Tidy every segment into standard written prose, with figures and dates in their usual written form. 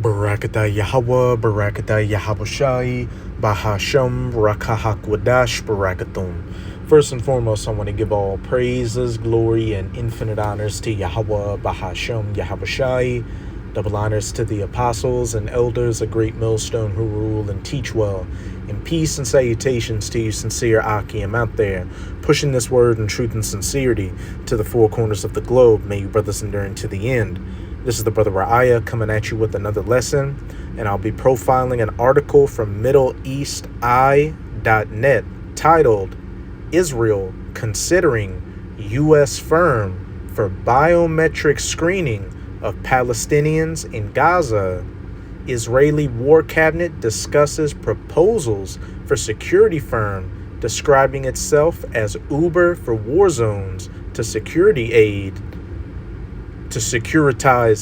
Barakatah Yahweh, Barakatah Yahabushai, Bahasham, Rakahakwadash, Barakathum. First and foremost, I want to give all praises, glory, and infinite honors to Yahweh, Bahasham, Yahabushai. Double honors to the apostles and elders, a great millstone who rule and teach well. And peace and salutations to you sincere Akim out there, pushing this word in truth and sincerity to the four corners of the globe. May you brothers endure to the end. This is the brother Ra'aya coming at you with another lesson, and I'll be profiling an article from MiddleEastEye.net titled, Israel Considering U.S. Firm for Biometric Screening of Palestinians in Gaza. Israeli War Cabinet discusses proposals for security firm describing itself as Uber for war zones to securitize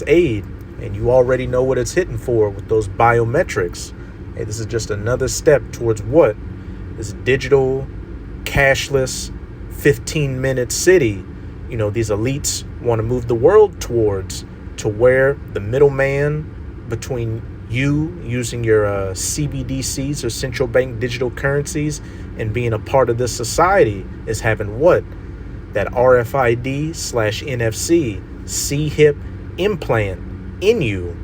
aid. And you already know what it's hitting for with those biometrics. Hey, this is just another step towards what? This digital, cashless, 15-minute city, these elites want to move the world towards, to where the middleman between you using your CBDCs or central bank digital currencies and being a part of this society is having what? That RFID/NFC C-hip implant in you,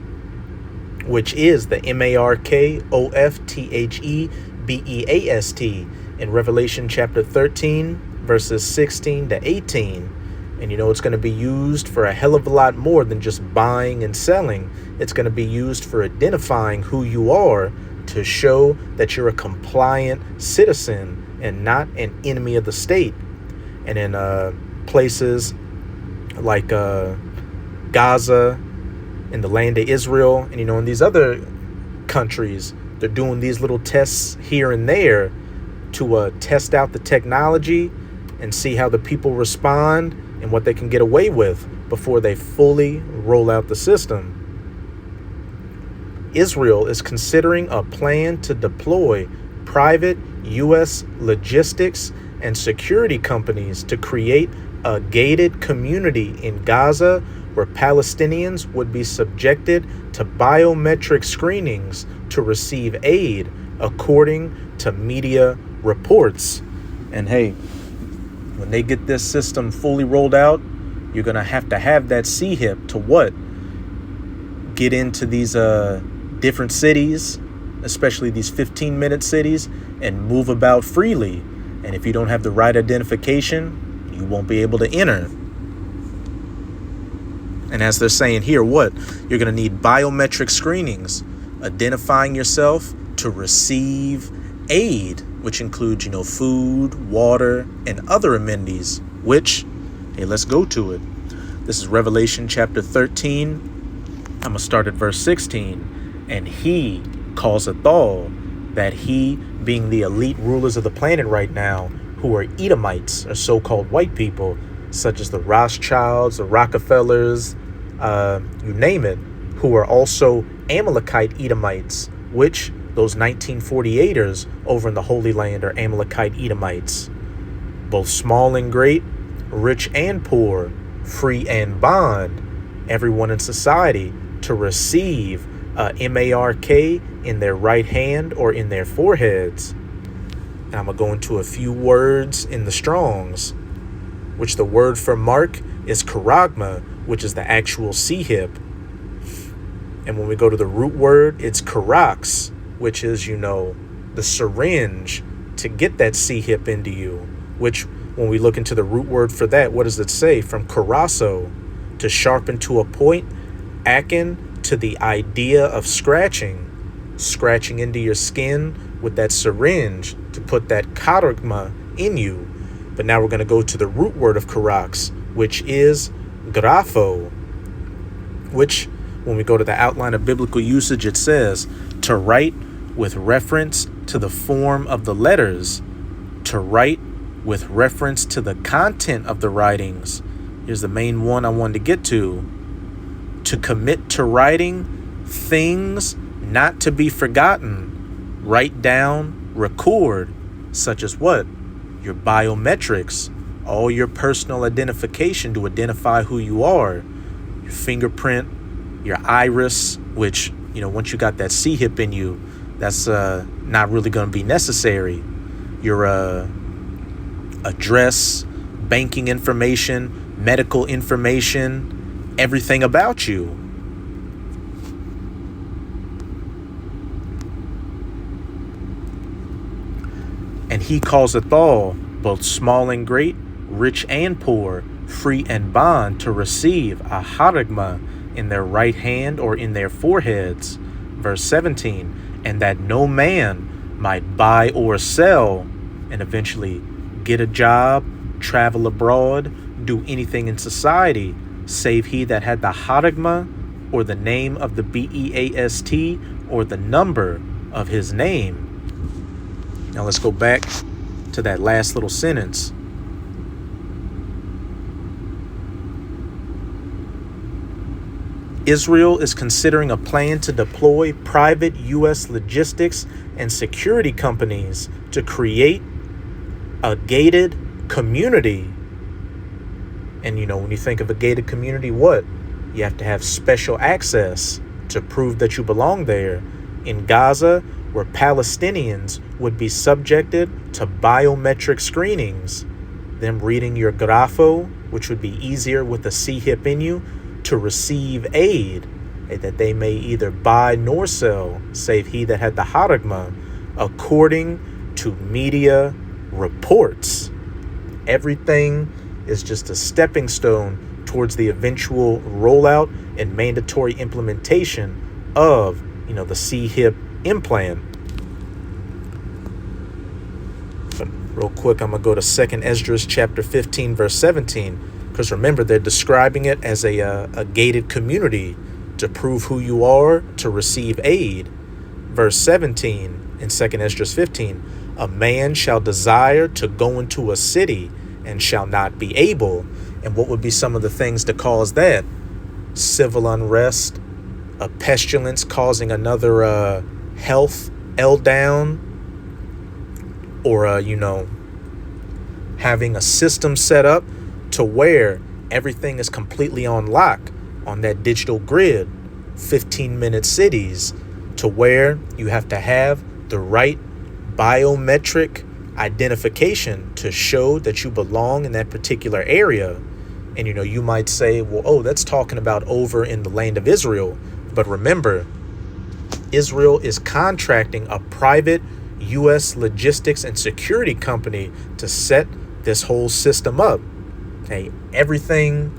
which is the MARKOFTHEBEAST in Revelation chapter 13, verses 16 to 18. And it's going to be used for a hell of a lot more than just buying and selling. It's going to be used for identifying who you are, to show that you're a compliant citizen and not an enemy of the state. And in places like Gaza, in the land of Israel, and in these other countries, they're doing these little tests here and there to test out the technology and see how the people respond and what they can get away with before they fully roll out the system. Israel is considering a plan to deploy private U.S. logistics and security companies to create a gated community in Gaza where Palestinians would be subjected to biometric screenings to receive aid, according to media reports. And hey, when they get this system fully rolled out, you're going to have that C-hip to what? Get into these different cities, especially these 15-minute cities, and move about freely. And if you don't have the right identification, you won't be able to enter. And as they're saying here, what? You're going to need biometric screenings, identifying yourself to receive aid, which includes, food, water, and other amenities, which, hey, let's go to it. This is Revelation chapter 13. I'm going to start at verse 16. And he causeth all, that he, being the elite rulers of the planet right now, who are Edomites, or so-called white people, such as the Rothschilds, the Rockefellers, you name it, who are also Amalekite Edomites, which those 1948ers over in the Holy Land are Amalekite Edomites. Both small and great, rich and poor, free and bond, everyone in society to receive MARK in their right hand or in their foreheads. And I'm going to go into a few words in the Strongs, which the word for mark is charagma, which is the actual C-hip. And when we go to the root word, it's charax, which is, the syringe to get that C-hip into you, which when we look into the root word for that, what does it say? From charasso, to sharpen to a point, akin to the idea of scratching into your skin with that syringe to put that charagma in you. But now we're going to go to the root word of charax, which is grapho, which when we go to the outline of biblical usage, it says to write with reference to the form of the letters, to write with reference to the content of the writings. Here's the main one I wanted to get to commit to writing things not to be forgotten, write down, record, such as what? Your biometrics, all your personal identification to identify who you are, your fingerprint, your iris, which once you got that C-hip in you, that's not really going to be necessary. Your address, banking information, medical information, everything about you. And he causeth all, both small and great, rich and poor, free and bond, to receive a haragma in their right hand or in their foreheads. Verse 17, and that no man might buy or sell, and eventually get a job, travel abroad, do anything in society, save he that had the haragma, or the name of the BEAST, or the number of his name. Now let's go back to that last little sentence. Israel is considering a plan to deploy private U.S. logistics and security companies to create a gated community. And when you think of a gated community, what? You have to have special access to prove that you belong there. In Gaza, where Palestinians would be subjected to biometric screenings, them reading your grapho, which would be easier with a C-hip in you, to receive aid, that they may either buy nor sell, save he that had the haragma, according to media reports. Everything is just a stepping stone towards the eventual rollout and mandatory implementation of, the C-hip implant. But real quick, I'm going to go to 2nd Esdras chapter 15, verse 17. Because remember, they're describing it as a gated community to prove who you are, to receive aid. Verse 17 in 2nd Esdras 15, a man shall desire to go into a city and shall not be able. And what would be some of the things to cause that? Civil unrest, a pestilence causing another health down, or, having a system set up to where everything is completely on lock on that digital grid, 15-minute cities, to where you have to have the right biometric identification to show that you belong in that particular area. And, you might say, well, that's talking about over in the land of Israel. But remember, Israel is contracting a private U.S. logistics and security company to set this whole system up. Okay, everything,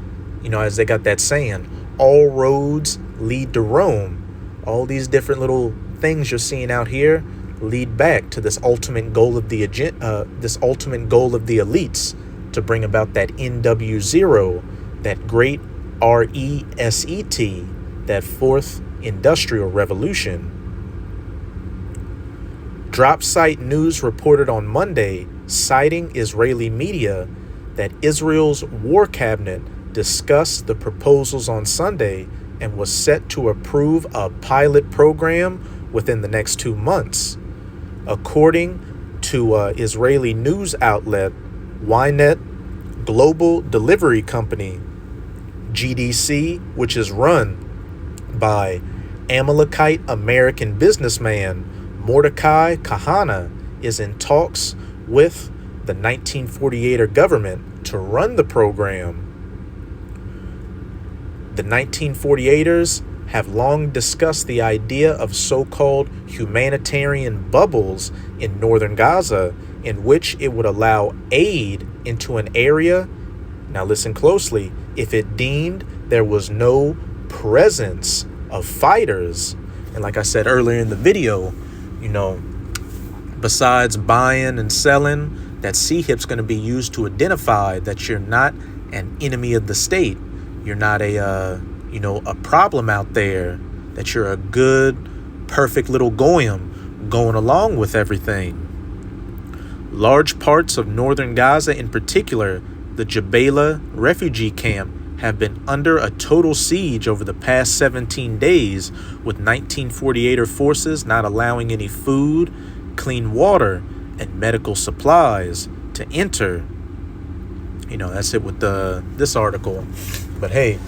as they got that saying, all roads lead to Rome. All these different little things you're seeing out here lead back to this ultimate goal of the elites, to bring about that NW0, that great RESET, that fourth industrial revolution. Drop Site News reported on Monday, citing Israeli media, that Israel's war cabinet discussed the proposals on Sunday and was set to approve a pilot program within the next 2 months. According to Israeli news outlet Ynet Global Delivery Company, GDC, which is run by Amalekite American businessman Mordecai Kahana, is in talks with the 1948er government to run the program. The 1948ers have long discussed the idea of so-called humanitarian bubbles in northern Gaza, in which it would allow aid into an area, now listen closely, if it deemed there was no presence of fighters. And like I said earlier in the video, besides buying and selling, that C-hip's going to be used to identify that you're not an enemy of the state. You're not a problem out there, that you're a good, perfect little goyim going along with everything. Large parts of northern Gaza, in particular, the Jabalia refugee camp, have been under a total siege over the past 17 days, with 1948er forces not allowing any food, clean water, and medical supplies to enter. That's it with this article. But hey,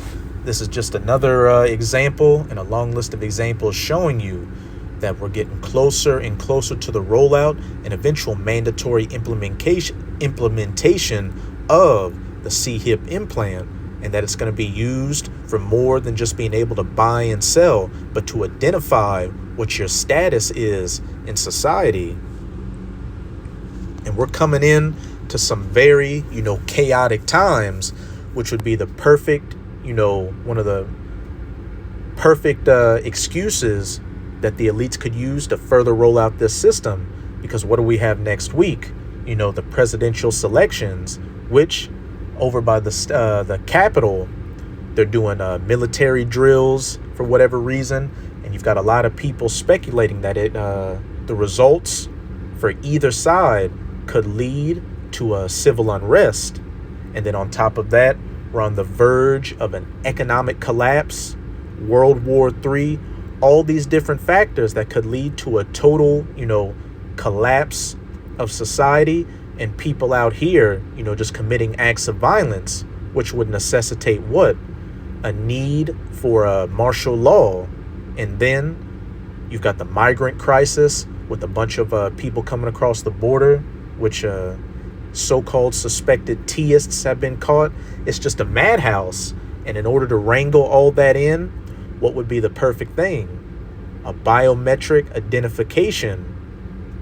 This is just another example in a long list of examples showing you that we're getting closer and closer to the rollout and eventual mandatory implementation of the C-hip implant, and that it's going to be used for more than just being able to buy and sell, but to identify what your status is in society. And we're coming in to some very, chaotic times, which would be the perfect, one of the perfect excuses that the elites could use to further roll out this system. Because what do we have next week? The presidential selections, which over by the Capitol, they're doing military drills for whatever reason. And you've got a lot of people speculating that the results for either side could lead to a civil unrest. And then on top of that, we're on the verge of an economic collapse, World War III, all these different factors that could lead to a total, collapse of society, and people out here, just committing acts of violence, which would necessitate what? A need for a martial law. And then you've got the migrant crisis with a bunch of people coming across the border, which so-called suspected Teists have been caught. It's just a madhouse. And in order to wrangle all that in, what would be the perfect thing? A biometric identification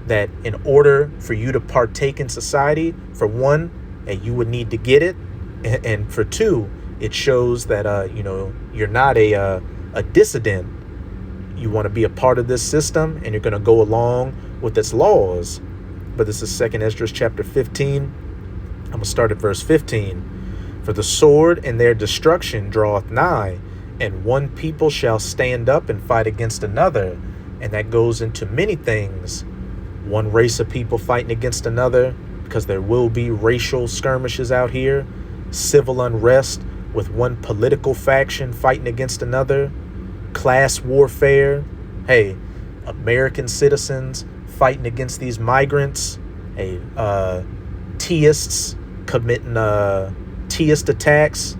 that in order for you to partake in society, for one, you would need to get it. And for two, it shows that, you're not a dissident. You want to be a part of this system, and you're going to go along with its laws. But this is 2 Esdras chapter 15. I'm going to start at verse 15. For the sword and their destruction draweth nigh, and one people shall stand up and fight against another. And that goes into many things. One race of people fighting against another, because there will be racial skirmishes out here. Civil unrest with one political faction fighting against another. Class warfare. Hey, American citizens fighting against these migrants. Hey, Teists committing Teist attacks.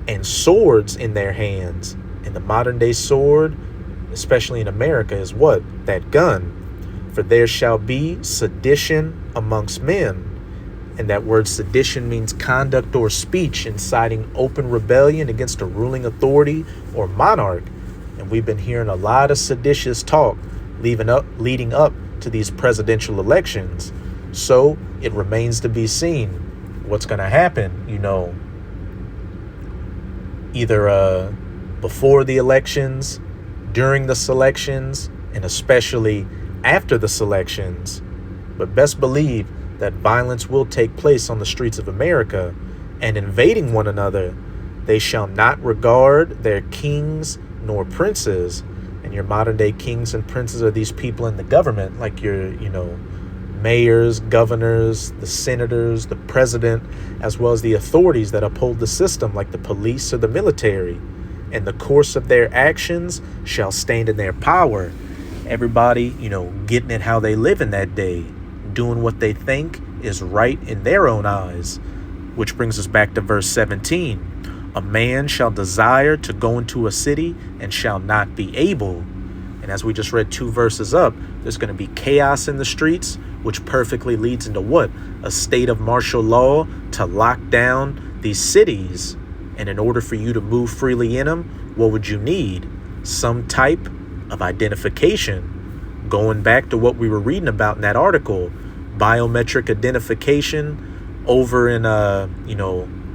And swords in their hands. And the modern day sword, especially in America, is what? That gun. For there shall be sedition amongst men. And that word sedition means conduct or speech inciting open rebellion against a ruling authority or monarch. And we've been hearing a lot of seditious talk leading up to these presidential elections. So it remains to be seen what's going to happen, either before the elections, during the selections, and especially after the selections. But best believe that violence will take place on the streets of America, and invading one another. They shall not regard their kings nor princes. And your modern day kings and princes are these people in the government, like your, mayors, governors, the senators, the president, as well as the authorities that uphold the system, like the police or the military. And the course of their actions shall stand in their power. Everybody, getting it how they live in that day, doing what they think is right in their own eyes. Which brings us back to verse 17. A man shall desire to go into a city and shall not be able. And as we just read 2 verses up, there's going to be chaos in the streets, which perfectly leads into what? A state of martial law to lock down these cities. And in order for you to move freely in them, what would you need? Some type of identification. Going back to what we were reading about in that article, biometric identification over in,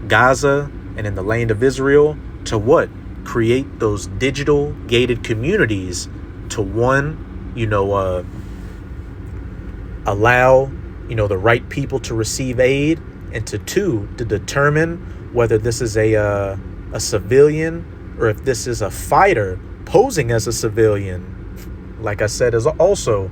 Gaza and in the land of Israel, to what? Create those digital gated communities to one, allow, the right people to receive aid, and to two, to determine whether this is a civilian or if this is a fighter posing as a civilian. Like I said, is also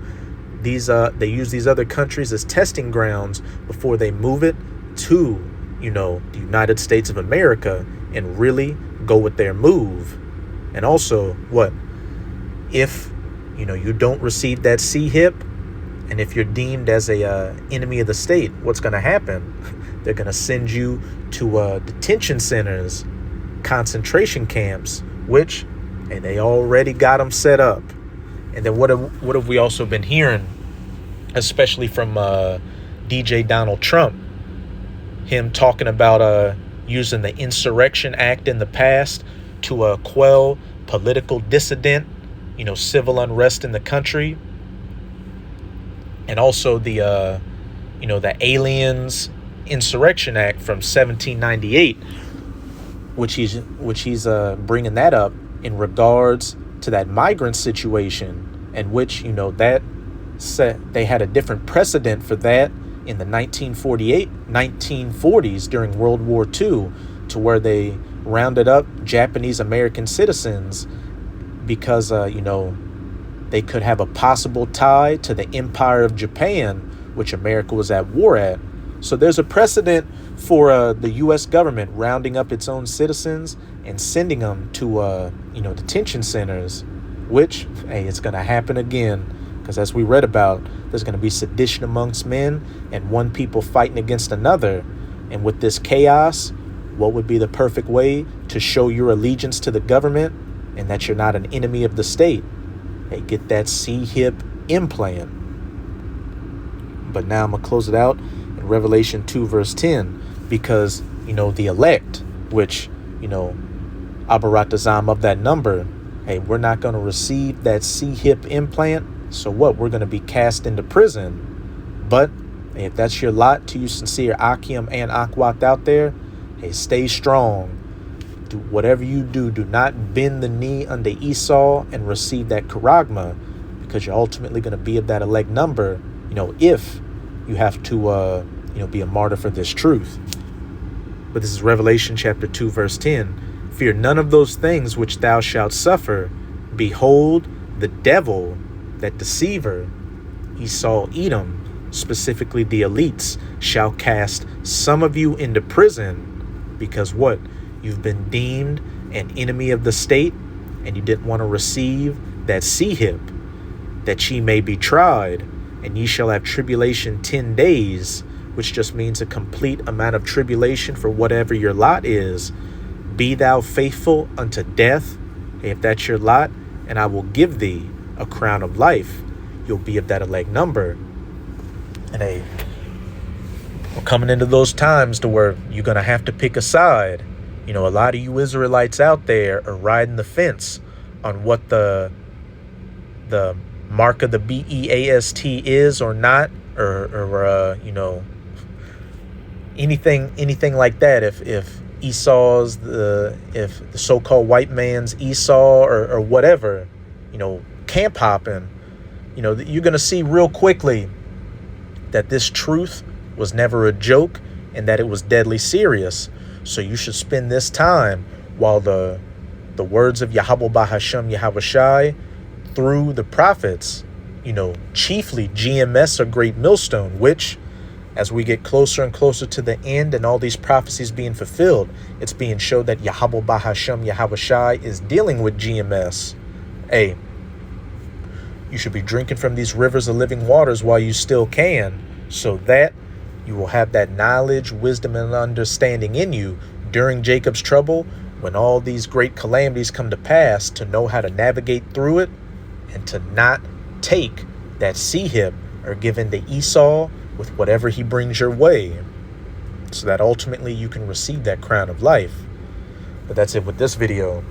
these they use these other countries as testing grounds before they move it to, the United States of America and really go with their move. And also, what? If, you don't receive that C-hip, and if you're deemed as a enemy of the state, what's going to happen? They're going to send you to detention centers, concentration camps, which, hey, they already got them set up. And then what have we also been hearing, especially from DJ Donald Trump, him talking about using the Insurrection Act in the past to quell political dissident, civil unrest in the country, and also the Aliens Insurrection Act from 1798, which he's bringing that up in regards to that migrant situation, and which that set they had a different precedent for that in the 1940s during World War II, to where they rounded up Japanese American citizens because they could have a possible tie to the Empire of Japan, which America was at war at. So there's a precedent for the U.S. government rounding up its own citizens and sending them to detention centers, which, hey, it's going to happen again. Because as we read about, there's going to be sedition amongst men and one people fighting against another. And with this chaos, what would be the perfect way to show your allegiance to the government and that you're not an enemy of the state? Hey, get that C-hip implant. But now I'm going to close it out in Revelation 2 verse 10, because, the elect, which, Abaratazam of that number, hey, we're not going to receive that C-hip implant. So what? We're going to be cast into prison. But hey, if that's your lot, to you sincere Akim and Akwat out there, hey, stay strong. Do whatever you do, do not bend the knee under Esau and receive that charagma, because you're ultimately going to be of that elect number, if you have to, be a martyr for this truth. But this is Revelation chapter 2, verse 10. Fear none of those things which thou shalt suffer. Behold, the devil, that deceiver, Esau, Edom, specifically the elites, shall cast some of you into prison, because what? You've been deemed an enemy of the state, and you didn't want to receive that C-hip, that ye may be tried, and ye shall have tribulation 10 days, which just means a complete amount of tribulation for whatever your lot is. Be thou faithful unto death, if that's your lot, and I will give thee a crown of life. You'll be of that elect number. And hey, we're coming into those times to where you're going to have to pick a side. A lot of you Israelites out there are riding the fence on what the mark of the BEAST is or not, or anything like that. If Esau's if the so-called white man's Esau or whatever, camp hopping, you're going to see real quickly that this truth was never a joke and that it was deadly serious. So you should spend this time while the words of Yahweh Bahashem Yahawashi through the prophets, chiefly GMS or Great Millstone, which, as we get closer and closer to the end and all these prophecies being fulfilled, it's being shown that Yahweh Bahashem Yahawashi is dealing with GMS. Hey, you should be drinking from these rivers of living waters while you still can, so that you will have that knowledge, wisdom, and understanding in you during Jacob's trouble, when all these great calamities come to pass, to know how to navigate through it and to not take that C-hip or give in to Esau with whatever he brings your way, so that ultimately you can receive that crown of life. But that's it with this video.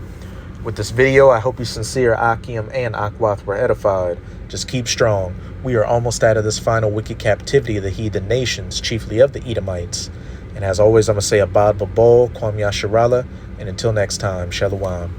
With this video, I hope you sincere Akim and Akwath were edified. Just keep strong. We are almost out of this final wicked captivity of the heathen nations, chiefly of the Edomites. And as always, I'm going to say Abad Babol, Kwam Yasharala, and until next time, Shalom.